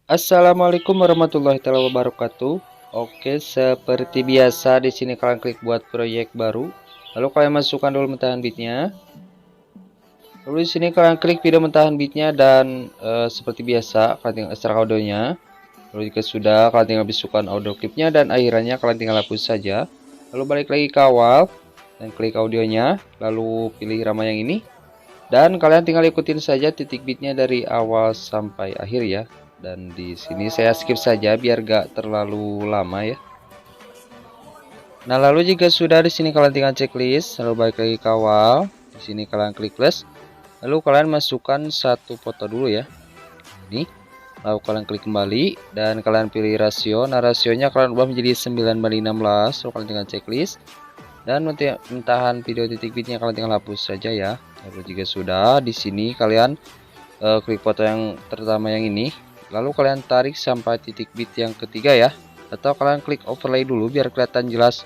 Assalamualaikum warahmatullahi wabarakatuh. Oke, seperti biasa di sini kalian klik buat proyek baru. Lalu kalian masukkan dulu mentahan bitnya. Lalu di sini kalian klik video mentahan bitnya dan seperti biasa kalian tinggal ekstrak audionya. Lalu jika sudah kalian tinggal bisukan audio klipnya dan akhirannya kalian tinggal hapus saja. Lalu balik lagi ke awal dan klik audionya. Lalu pilih irama yang ini. Dan kalian tinggal ikutin saja titik bitnya dari awal sampai akhir ya. Dan di sini saya skip saja biar gak terlalu lama ya. Nah, lalu jika sudah di sini kalian tinggal checklist, lalu balik lagi ke awal. Di sini kalian klik plus. Lalu kalian masukkan satu foto dulu ya. Ini. Lalu kalian klik kembali dan kalian pilih rasio. Nah, rasionya kalian ubah menjadi 9:16. Lalu kalian tinggal checklist. Dan mentahan video titik bitnya kalian tinggal hapus saja ya. Lalu jika sudah di sini kalian klik foto yang pertama yang ini. Lalu kalian tarik sampai titik bit yang ketiga ya. Atau kalian klik overlay dulu biar kelihatan jelas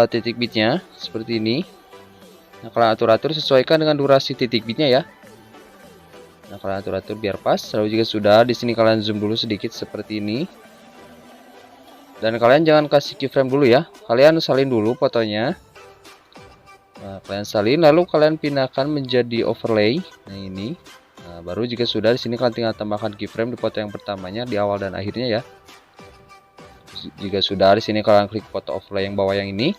titik bitnya seperti ini. Nah, kalian atur-atur sesuaikan dengan durasi titik bitnya ya. Nah, kalian atur-atur biar pas. Lalu jika sudah di sini kalian zoom dulu sedikit seperti ini. Dan kalian jangan kasih keyframe dulu ya. Kalian salin dulu fotonya. Nah, kalian salin lalu kalian pindahkan menjadi overlay. Nah, ini. Nah, baru jika sudah di sini kalian tinggal tambahkan keyframe di foto yang pertamanya di awal dan akhirnya ya. Jika sudah di sini kalian klik foto overlay yang bawah yang ini.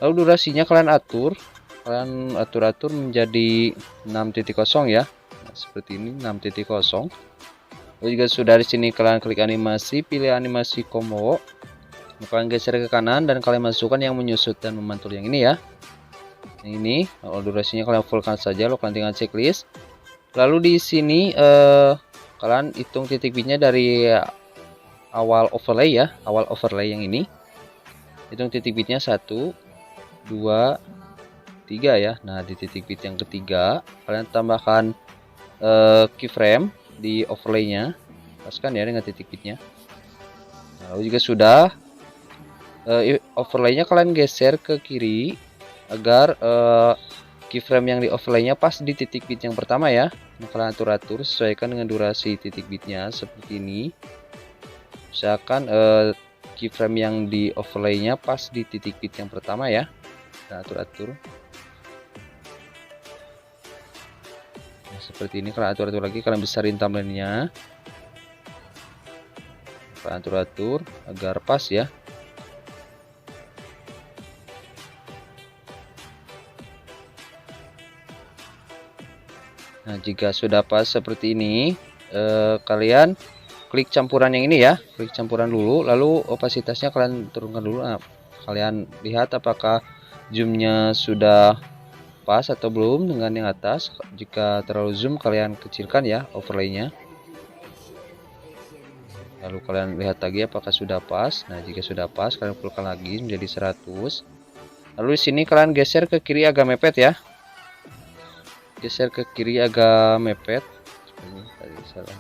Lalu durasinya kalian atur. Kalian atur-atur menjadi 6.0 ya. Nah, seperti ini 6.0. Lalu jika sudah di sini kalian klik animasi, pilih animasi combo. Kalian geser ke kanan dan kalian masukkan yang menyusut dan memantul yang ini ya. Yang ini, kalau durasinya kalian fullkan saja, lalu kalian tinggal checklist. Lalu di sini kalian hitung titik bitnya dari awal overlay ya, awal overlay yang ini. Hitung titik bitnya 1, 2, 3 ya. Nah, di titik bit yang ketiga kalian tambahkan keyframe di overlaynya. Paskan ya dengan titik bitnya. Nah, lalu jika sudah overlaynya kalian geser ke kiri agar keyframe yang di overlaynya pas di titik bit yang pertama ya. Nah, kalian atur-atur sesuaikan dengan durasi titik bitnya seperti ini. Misalkan keyframe yang di overlaynya pas di titik bit yang pertama ya. Nah, atur-atur. Nah, seperti ini kalian atur-atur lagi, kalian besarin timelinenya. Kalian atur-atur agar pas ya. Nah, jika sudah pas seperti ini, kalian klik campuran yang ini ya, klik campuran dulu, lalu opasitasnya kalian turunkan dulu. Nah, kalian lihat apakah zoomnya sudah pas atau belum dengan yang atas. Jika terlalu zoom kalian kecilkan ya overlaynya. Lalu kalian lihat lagi apakah sudah pas. Nah, jika sudah pas kalian fullkan lagi menjadi 100. Lalu di sini kalian geser ke kiri agak mepet ya. Geser ke kiri agak mepet. Ini tadi salah.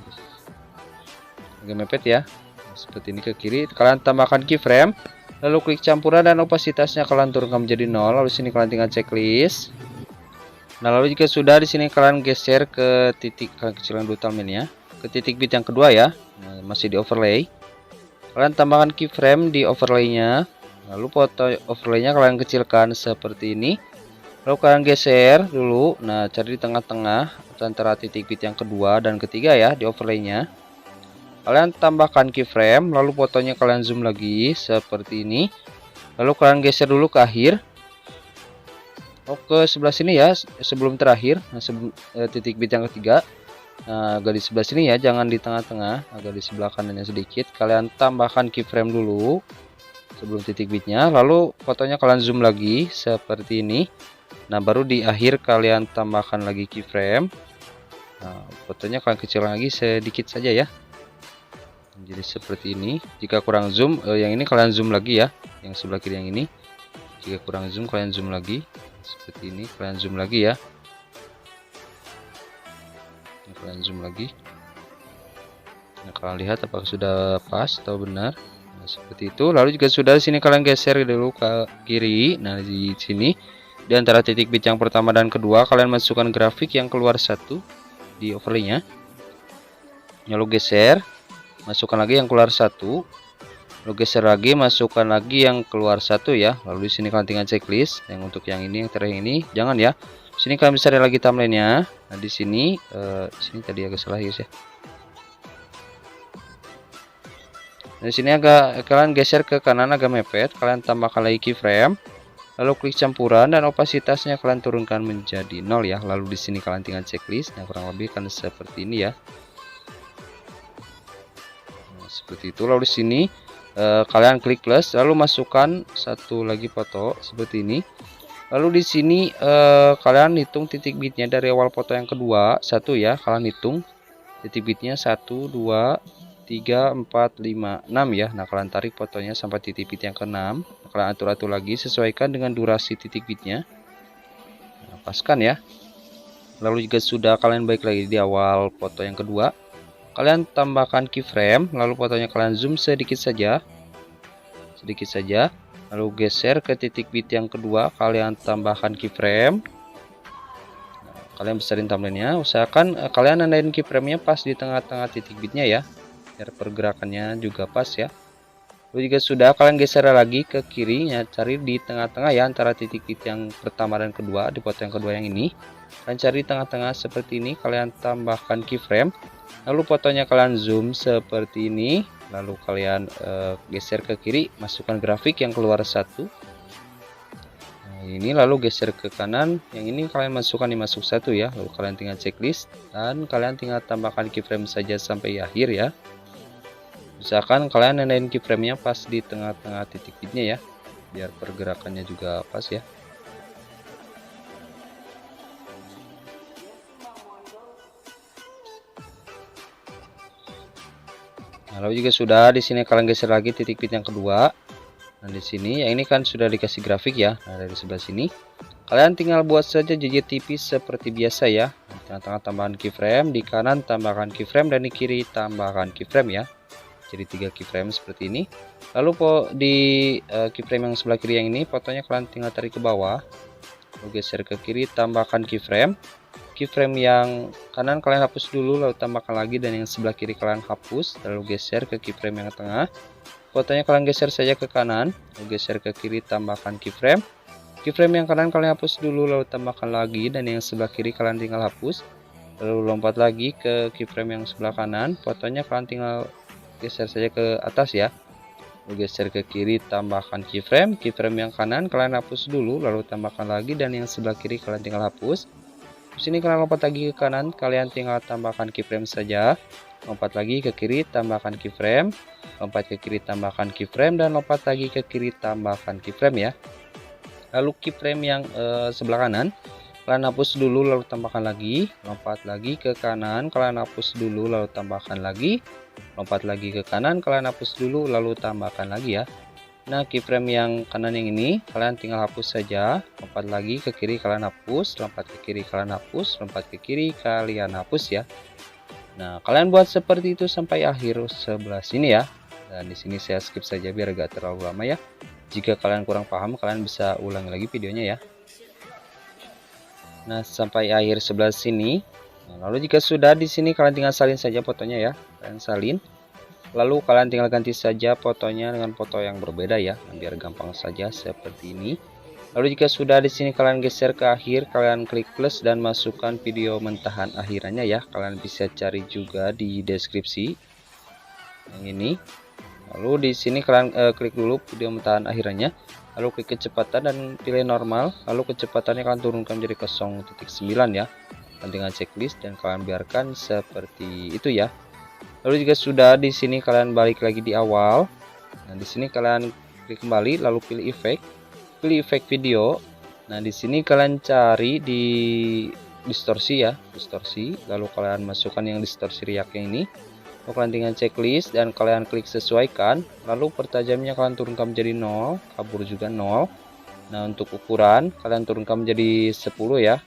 Agak mepet ya. Seperti ini ke kiri. Kalian tambahkan keyframe. Lalu klik campuran dan opasitasnya kalian turunkan menjadi 0. Lalu sini kalian tinggal checklist. Nah, lalu jika sudah di sini kalian geser ke titik, kalian kecilkan dulu timeline ya. Ke titik bit yang kedua ya. Nah, masih di overlay. Kalian tambahkan keyframe di overlaynya. Lalu foto overlaynya kalian kecilkan seperti ini. Lalu kalian geser dulu. Nah, cari di tengah-tengah antara titik bit yang kedua dan ketiga ya di overlaynya. Kalian tambahkan keyframe, lalu fotonya kalian zoom lagi seperti ini. Lalu kalian geser dulu ke akhir. Ke sebelah sini ya, sebelum terakhir. Nah, titik bit yang ketiga. Nah, agak di sebelah sini ya, jangan di tengah-tengah, agak di sebelah kanannya sedikit. Kalian tambahkan keyframe dulu sebelum titik bitnya. Lalu fotonya kalian zoom lagi seperti ini. Nah, baru di akhir kalian tambahkan lagi keyframe. Nah, fotonya kalian kecil lagi sedikit saja ya. Jadi seperti ini. Jika kurang zoom, yang ini kalian zoom lagi ya. Yang sebelah kiri yang ini. Jika kurang zoom, kalian zoom lagi. Seperti ini, kalian zoom lagi ya. Kalian zoom lagi. Nah, kalian lihat apakah sudah pas atau benar. Nah, seperti itu. Lalu juga sudah di sini kalian geser dulu ke kiri. Nah, di sini di antara titik bit yang pertama dan kedua kalian masukkan grafik yang keluar satu di overlaynya. Lalu geser, masukkan lagi yang keluar 1. Lalu geser lagi, masukkan lagi yang keluar 1 ya. Lalu di sini kalian tinggal checklist. Yang untuk yang ini, yang terakhir ini, jangan ya. Di sini kalian bisa lihat lagi timelinenya. Nah di sini, tadi agak salah ya. Nah, di sini agak kalian geser ke kanan agak mepet. Kalian tambahkan lagi keyframe. Lalu klik campuran dan opasitasnya kalian turunkan menjadi 0 ya. Lalu di sini kalian tinggal checklist. Nah kurang lebih kan seperti ini ya. Nah, seperti itu. Lalu di sini kalian klik plus, lalu masukkan satu lagi foto seperti ini. Lalu di sini kalian hitung titik bitnya dari awal foto yang kedua 1 ya. Kalian hitung titik bitnya 1, 2, 3, 4, 5, 6 ya. Nah kalian tarik fotonya sampai titik bit yang ke-6. Kalian atur-atur lagi sesuaikan dengan durasi titik bitnya. Nah, paskan ya. Lalu jika sudah, kalian balik lagi di awal foto yang kedua. Kalian tambahkan keyframe, lalu fotonya kalian zoom sedikit saja. Lalu geser ke titik bit yang kedua, kalian tambahkan keyframe. Nah, kalian besarin thumbnailnya, usahakan kalian nandain keyframe-nya pas di tengah-tengah titik bitnya ya, biar pergerakannya juga pas ya. Lalu jika sudah, kalian geser lagi ke kiri ya, cari di tengah-tengah ya, antara titik bit yang pertama dan kedua, di foto yang kedua yang ini. Kalian cari tengah-tengah seperti ini, kalian tambahkan keyframe. Lalu fotonya kalian zoom seperti ini. Lalu kalian geser ke kiri, masukkan grafik yang keluar 1. Nah, ini lalu geser ke kanan, yang ini kalian masukkan yang masuk 1 ya. Lalu kalian tinggal checklist dan kalian tinggal tambahkan keyframe saja sampai akhir ya. Usahakan kalian nandain keyframe-nya pas di tengah-tengah titik bitnya ya, biar pergerakannya juga pas ya. Nah, lalu jika sudah, di sini kalian geser lagi titik bit yang kedua. Nah di sini, yang ini kan sudah dikasih grafik ya. Nah dari sebelah sini, kalian tinggal buat saja jejer tipis seperti biasa ya. Di tengah-tengah tambahkan keyframe, di kanan tambahkan keyframe, dan di kiri tambahkan keyframe ya. Jadi 3 keyframe seperti ini. Lalu di keyframe yang sebelah kiri yang ini, fotonya kalian tinggal tarik ke bawah. Lalu geser ke kiri, tambahkan keyframe. Keyframe yang kanan kalian hapus dulu, lalu tambahkan lagi, dan yang sebelah kiri kalian hapus. Lalu geser ke keyframe yang tengah. Fotonya kalian geser saja ke kanan, lalu geser ke kiri, tambahkan keyframe. Keyframe yang kanan kalian hapus dulu, lalu tambahkan lagi, dan yang sebelah kiri kalian tinggal hapus. Lalu lompat lagi ke keyframe yang sebelah kanan. Fotonya kalian tinggal geser saja ke atas ya. Lalu geser ke kiri, tambahkan keyframe. Keyframe yang kanan kalian hapus dulu, lalu tambahkan lagi, dan yang sebelah kiri kalian tinggal hapus. Di sini kalian lompat lagi ke kanan, kalian tinggal tambahkan keyframe saja. Lompat lagi ke kiri, tambahkan keyframe. Lompat ke kiri, tambahkan keyframe, dan lompat lagi ke kiri, tambahkan keyframe ya. Lalu keyframe yang sebelah kanan kalian hapus dulu, lalu tambahkan lagi. Lompat lagi ke kanan, kalian hapus dulu, lalu tambahkan lagi. Lompat lagi ke kanan, kalian hapus dulu, lalu tambahkan lagi ya. Nah keyframe yang kanan yang ini kalian tinggal hapus saja. Lompat lagi ke kiri, kalian hapus. Lompat ke kiri, kalian hapus. Lompat ke kiri, kalian hapus ya. Nah kalian buat seperti itu sampai akhir sebelah sini ya. Dan di sini saya skip saja biar gak terlalu lama ya. Jika kalian kurang paham, kalian bisa ulangi lagi videonya ya. Nah sampai akhir sebelah sini. Nah, lalu jika sudah, di sini kalian tinggal salin saja fotonya ya. Kalian salin. Lalu kalian tinggal ganti saja fotonya dengan foto yang berbeda ya, biar gampang saja seperti ini. Lalu jika sudah, di sini kalian geser ke akhir, kalian klik plus dan masukkan video mentahan akhirannya ya. Kalian bisa cari juga di deskripsi yang ini. Lalu di sini kalian klik dulu video mentahan akhirannya. Lalu klik kecepatan dan pilih normal. Lalu kecepatannya kalian turunkan menjadi 0.9 ya. Kalian tinggal checklist dan kalian biarkan seperti itu ya. Lalu jika sudah, di sini kalian balik lagi di awal. Nah di sini kalian klik kembali, lalu pilih efek video. Nah di sini kalian cari di distorsi ya, distorsi. Lalu kalian masukkan yang distorsi riak yang ini. Lalu kalian tinggal checklist dan kalian klik sesuaikan. Lalu pertajamnya kalian turunkan menjadi 0, kabur juga 0. Nah untuk ukuran kalian turunkan menjadi 10 ya.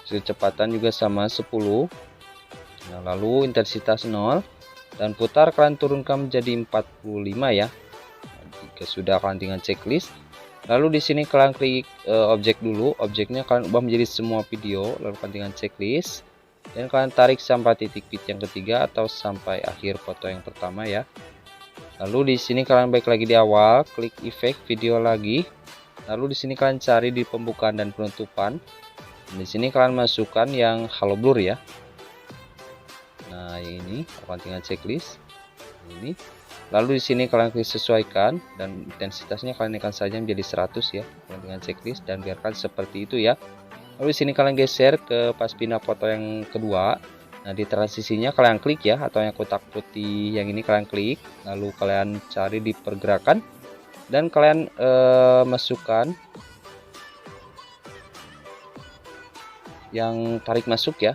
Kecepatan juga sama 10. Nah, lalu intensitas 0 dan putar kalian turunkan menjadi 45 ya. Nah, jika sudah, kalian tinggal checklist. Lalu di sini kalian klik objek dulu, objeknya kalian ubah menjadi semua video, lalu kalian tinggal checklist. dan kalian tarik sampai titik bit yang ketiga atau sampai akhir foto yang pertama ya. Lalu di sini kalian balik lagi di awal, klik efek video lagi. Lalu di sini kalian cari di pembukaan dan penutupan. Di sini kalian masukkan yang halo blur ya. Nah, ini akan tinggal checklist. Ini. Lalu di sini kalian klik sesuaikan dan intensitasnya kalian naikkan saja menjadi 100 ya. Kalian tinggal checklist dan biarkan seperti itu ya. Lalu di sini kalian geser ke pas pindah foto yang kedua. Nah, di transisinya kalian klik ya, atau yang kotak putih yang ini kalian klik. Lalu kalian cari di pergerakan dan kalian masukkan yang tarik masuk ya.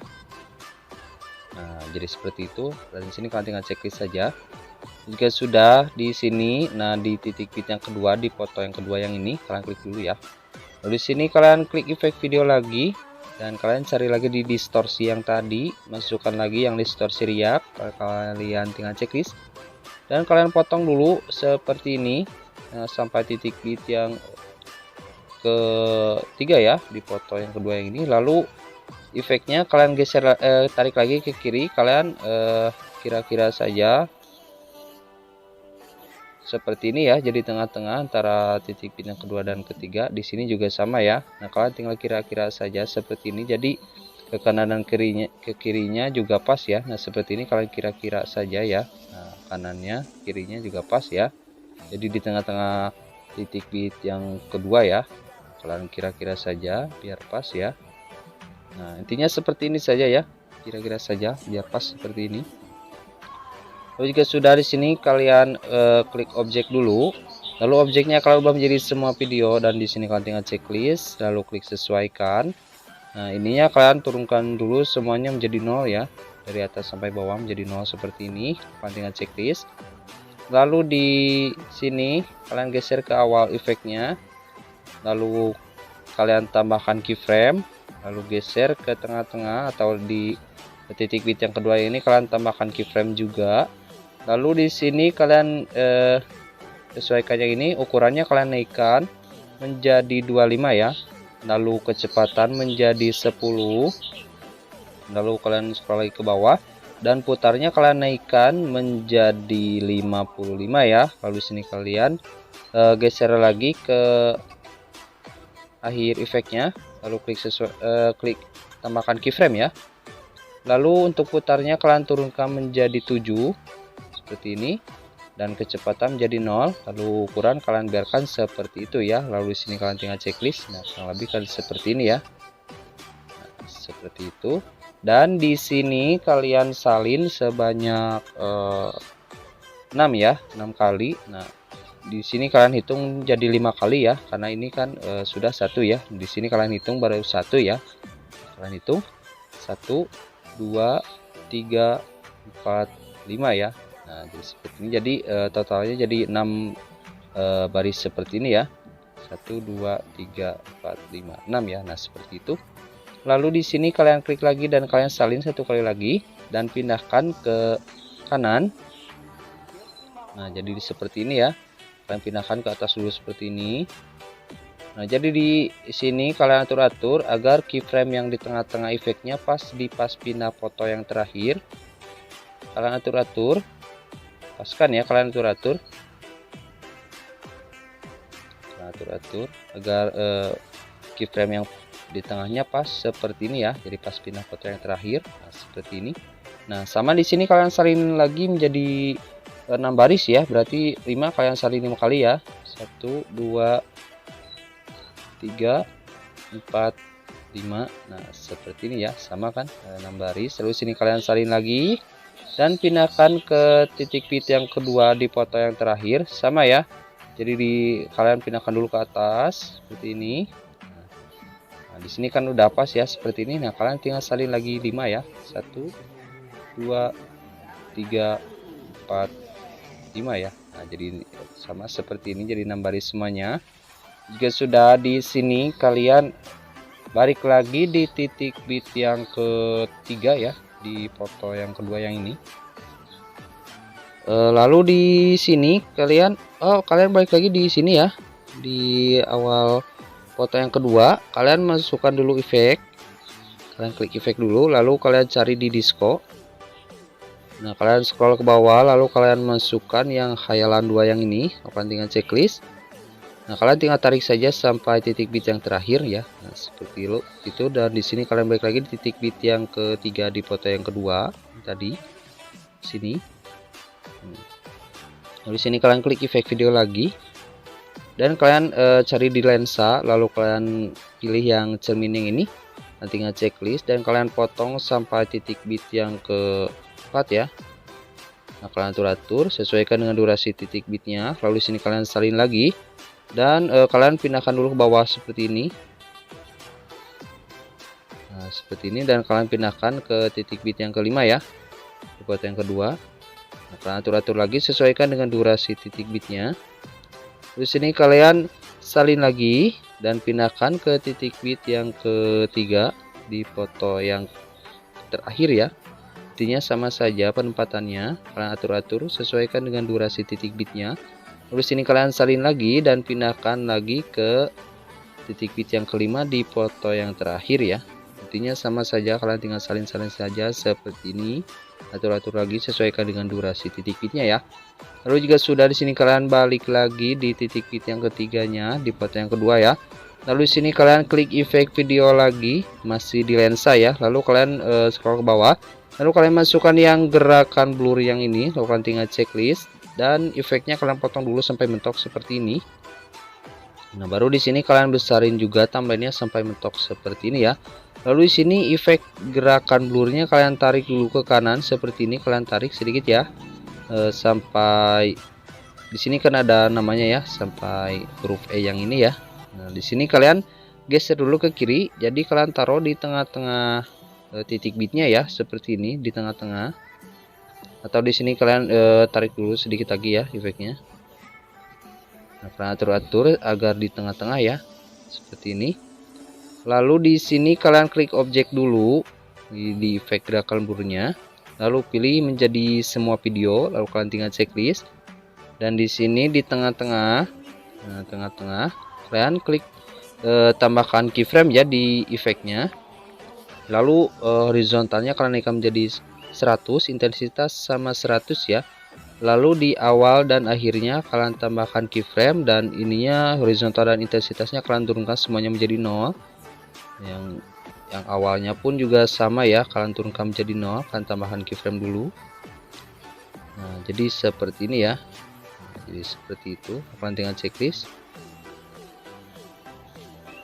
Nah, jadi seperti itu. Dan di sini kalian tinggal checklist saja. Jika sudah di sini, nah di titik bit yang kedua di foto yang kedua yang ini kalian klik dulu ya. Lalu di sini kalian klik efek video lagi dan kalian cari lagi di distorsi yang tadi, masukkan lagi yang distorsi riak. Kalian tinggal checklist dan kalian potong dulu seperti ini sampai titik bit yang ketiga ya di foto yang kedua yang ini. Lalu efeknya kalian geser tarik lagi ke kiri, kalian kira-kira saja seperti ini ya, jadi tengah-tengah antara titik bit yang kedua dan ketiga. Di sini juga sama ya. Nah, kalian tinggal kira-kira saja seperti ini, jadi ke kanan dan ke kirinya juga pas ya. Nah, seperti ini kalian kira-kira saja ya. Nah, kanannya kirinya juga pas ya, jadi di tengah-tengah titik bit yang kedua ya, kalian kira-kira saja biar pas ya. Nah, intinya seperti ini saja ya, kira-kira saja biar pas seperti ini. Lalu jika sudah di sini kalian klik objek dulu, lalu objeknya kalau ubah menjadi semua video dan di sini kalian tinggal checklist, lalu klik sesuaikan. Nah, ininya kalian turunkan dulu semuanya menjadi 0 ya, dari atas sampai bawah menjadi 0 seperti ini. Kalian tinggal checklist. Lalu di sini kalian geser ke awal efeknya, lalu kalian tambahkan keyframe, lalu geser ke tengah-tengah atau di titik bit yang kedua ini kalian tambahkan keyframe juga. Lalu di sini kalian sesuaikan yang ini, ukurannya kalian naikkan menjadi 25 ya. Lalu kecepatan menjadi 10. Lalu kalian scroll lagi ke bawah dan putarnya kalian naikkan menjadi 55 ya. Lalu di sini kalian geser lagi ke akhir efeknya, lalu klik tambahkan keyframe ya. Lalu untuk putarnya kalian turunkan menjadi 7 seperti ini dan kecepatan menjadi 0. Lalu ukuran kalian biarkan seperti itu ya. Lalu di sini kalian tinggal checklist. Nah, kurang lebih kalian seperti ini ya. Nah, seperti itu. Dan di sini kalian salin sebanyak 6 ya, 6 kali. Nah, di sini kalian hitung jadi 5 kali ya, karena ini kan sudah 1 ya. Di sini kalian hitung baru 1 ya. Kalian hitung 1 2 3 4 5 ya. Nah, jadi seperti ini. Jadi totalnya jadi 6 baris seperti ini ya. 1 2 3 4 5 6 ya. Nah, seperti itu. Lalu di sini kalian klik lagi dan kalian salin 1 kali lagi dan pindahkan ke kanan. Nah, jadi seperti ini ya. Kalian pindahkan ke atas dulu seperti ini. Nah, jadi di sini kalian atur-atur agar keyframe yang di tengah-tengah efeknya pas di pas pindah foto yang terakhir. Kalian atur-atur, paskan ya, kalian atur-atur, agar keyframe yang di tengahnya pas seperti ini ya. Jadi pas pindah foto yang terakhir, nah, seperti ini. Nah, sama di sini kalian salin lagi menjadi 6 baris ya, berarti 5 kalian salin 5 kali ya. 1 2 3 4 5. Nah, seperti ini ya, sama kan, 6 baris. Lalu sini kalian salin lagi dan pindahkan ke titik bit yang kedua di foto yang terakhir, sama ya. Jadi kalian pindahkan dulu ke atas seperti ini. Nah, di sini kan udah pas ya seperti ini. Nah, kalian tinggal salin lagi 5 ya. 1 2 3 4 5 ya. Nah, jadi sama seperti ini, jadi 6 baris semuanya. Jika sudah di sini kalian balik lagi di titik bit yang ketiga ya, di foto yang kedua yang ini. Lalu di sini kalian balik lagi di sini ya, di awal foto yang kedua kalian masukkan dulu efek, Kalian klik efek dulu, lalu kalian cari di disco. Nah, kalian scroll ke bawah, lalu kalian masukkan yang khayalan 2 yang ini. Kalian tinggal checklist. Nah, kalian tinggal tarik saja sampai titik bit yang terakhir ya. Nah, seperti itu. Dan di sini kalian balik lagi di titik bit yang ketiga di foto yang kedua tadi. Sini. Lalu di sini kalian klik efek video lagi. Dan kalian cari di lensa, lalu kalian pilih yang cermin yang ini. Nanti tinggal checklist dan kalian potong sampai titik bit yang keempat ya. Nah, kalian atur sesuaikan dengan durasi titik bitnya. Lalu di sini kalian salin lagi dan kalian pindahkan dulu ke bawah seperti ini. Nah, seperti ini, dan kalian pindahkan ke titik bit yang kelima ya, di foto yang kedua. Nah, kalian atur lagi sesuaikan dengan durasi titik bitnya. Di sini kalian salin lagi dan pindahkan ke titik bit yang ketiga di foto yang terakhir ya. Intinya sama saja penempatannya, kalian atur sesuaikan dengan durasi titik bitnya. Lalu sini kalian salin lagi dan pindahkan lagi ke titik bit yang kelima di foto yang terakhir ya. Intinya sama saja, kalian tinggal salin saja seperti ini. Atur lagi sesuaikan dengan durasi titik bitnya ya. Lalu jika sudah, di sini kalian balik lagi di titik bit yang ketiganya di foto yang kedua ya. Lalu di sini kalian klik efek video lagi, masih di lensa ya. Lalu kalian scroll ke bawah. Lalu kalian masukkan yang gerakan blur yang ini. Lalu kalian tinggal checklist dan efeknya kalian potong dulu sampai mentok seperti ini. Nah, baru di sini kalian besarin juga timelinenya sampai mentok seperti ini ya. Lalu di sini efek gerakan blurnya kalian tarik dulu ke kanan seperti ini. Kalian tarik sedikit ya, sampai di sini kan ada namanya ya, sampai huruf E yang ini ya. Nah, di sini kalian geser dulu ke kiri. Jadi kalian taruh di tengah-tengah titik bitnya ya, seperti ini di tengah-tengah. Atau di sini kalian tarik dulu sedikit lagi ya efeknya. Nah, kalian atur agar di tengah-tengah ya, seperti ini. Lalu di sini kalian klik objek dulu di efek gerakan blurnya. Lalu pilih menjadi semua video. Lalu kalian tinggal checklist. Dan di sini di tengah-tengah, nah, tengah-tengah kalian klik tambahkan keyframe ya di efeknya. Lalu horizontalnya kalian naikkan menjadi 100, intensitas sama 100 ya. Lalu di awal dan akhirnya kalian tambahkan keyframe, dan ininya horizontal dan intensitasnya kalian turunkan semuanya menjadi 0. Yang awalnya pun juga sama ya, kalian turunkan menjadi 0, kalian tambahkan keyframe dulu. Nah, jadi seperti ini ya. Jadi seperti itu, kalian tinggal checklist.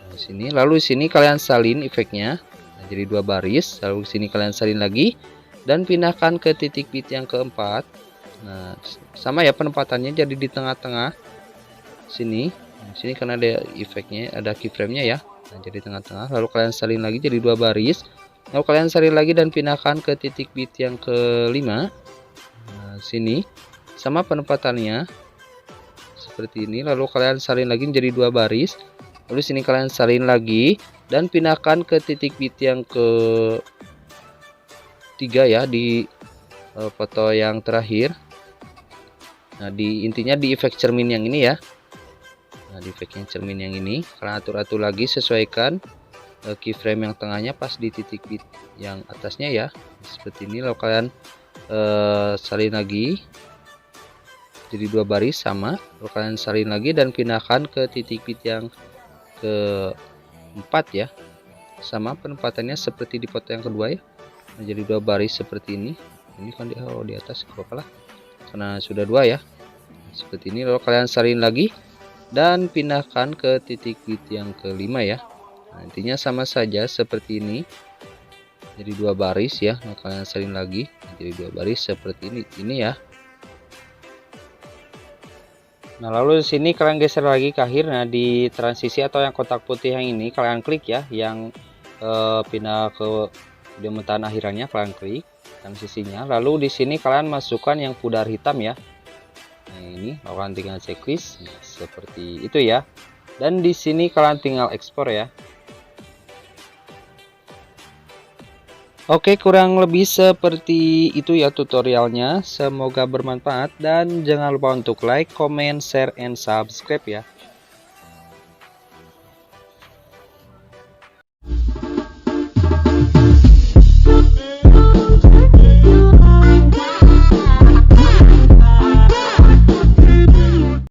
Nah, sini, lalu sini kalian salin efeknya. Nah, jadi 2 baris. Lalu sini kalian salin lagi dan pindahkan ke titik bit yang keempat. Nah, sama ya penempatannya, jadi di tengah-tengah sini. Nah, sini karena ada efeknya, ada keyframe-nya ya. Nah, jadi tengah-tengah. Lalu kalian salin lagi jadi 2 baris. Lalu kalian salin lagi dan pindahkan ke titik bit yang kelima. Nah, sini sama penempatannya seperti ini. Lalu kalian salin lagi menjadi 2 baris. Lalu sini kalian salin lagi dan pindahkan ke titik bit yang ketiga ya di foto yang terakhir. Nah, intinya di efek cermin yang ini ya. Nah, di efek yang cermin yang ini kalian atur lagi, sesuaikan keyframe yang tengahnya pas di titik bit yang atasnya ya, seperti ini. Lalu kalian salin lagi jadi 2 baris sama. Lalu kalian salin lagi dan pindahkan ke titik bit yang keempat ya, sama penempatannya seperti di foto yang kedua ya. Nah, jadi 2 baris seperti ini. Ini kan di atas apa lah, karena sudah 2 ya, seperti ini. Lalu kalian salin lagi dan pindahkan ke titik bit yang kelima ya. Nah, intinya sama saja seperti ini, jadi 2 baris ya. Nah, kalian salin lagi jadi 2 baris seperti ini ya. Nah, lalu di sini kalian geser lagi ke akhir. Nah, di transisi atau yang kotak putih yang ini kalian klik ya, yang pindah ke video mentahan akhirannya kalian klik transisinya. Lalu di sini kalian masukkan yang pudar hitam ya. Nah, ini kalian tinggal checklist. Nah, seperti itu ya. Dan di sini kalian tinggal ekspor ya. Oke, kurang lebih seperti itu ya tutorialnya. Semoga bermanfaat dan jangan lupa untuk like, comment, share, and subscribe ya.